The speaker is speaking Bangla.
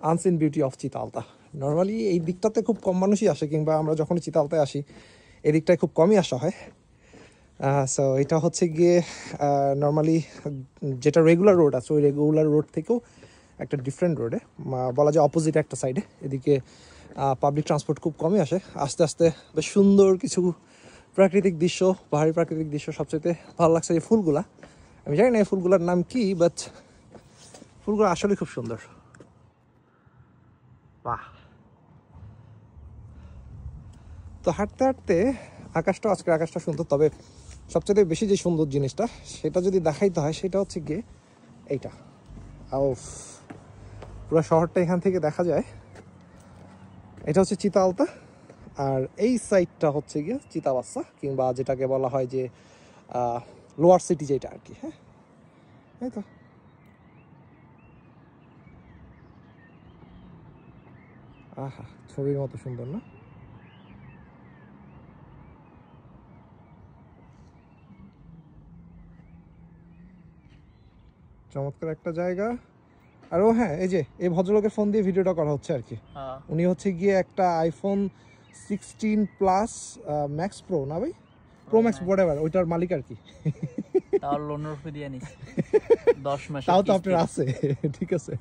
আনসিন বিউটি অফ চিতালতা। নর্মালি এই দিকটাতে খুব কম মানুষই আসে, কিংবা আমরা যখন চিতালতায় আসি এই দিকটায় খুব কমই আসা হয়। সো এটা হচ্ছে গিয়ে নর্মালি যেটা রেগুলার রোড আছে ওই রেগুলার রোড থেকেও একটা ডিফারেন্ট রোডে, বলা যায় অপোজিট একটা সাইডে। এদিকে পাবলিক ট্রান্সপোর্ট খুব কমই আসে। আস্তে আস্তে বেশ সুন্দর কিছু প্রাকৃতিক দৃশ্য, পাহাড়ি প্রাকৃতিক দৃশ্য। সবচেয়ে ভালো লাগছে এই ফুলগুলা, আমি জানি না এই ফুলগুলার নাম কি, বাট ফুলগুলো আসলে খুব সুন্দর। বাহ। তো হাঁটতে হাঁটতে আজকের আকাশটা সুন্দর, তবে সবচেয়ে বেশি যে সুন্দর জিনিসটা সেটা যদি দেখাইতে হয় সেটা হচ্ছে গিয়ে এইটা। পুরো শহরটা এখান থেকে দেখা যায়। এটা হচ্ছে চিতালতা, আর এই সাইডটা হচ্ছে গিয়ে চিতাবাচ্চা, কিংবা যেটাকে বলা হয় যে লোয়ার সিটি যেটা আর কি। হ্যাঁ, এই তো। আহা, ছবির মতো সুন্দর না? চমৎকার একটা জায়গা। আর ও হ্যাঁ, এই যে এই ভদ্রলোকের ফোন দিয়ে ভিডিওটা করা হচ্ছে আর কি। উনি হচ্ছে গিয়ে একটা আইফোন 16 প্লাস ম্যাক্স প্রো, না ভাই, প্রো ম্যাক্স হোয়াটএভার, ওইটার মালিক আর কি। তাও লোনের উপরে দিয়ে নিস 10 মাস, তাও তো আপনার আছে। ঠিক আছে।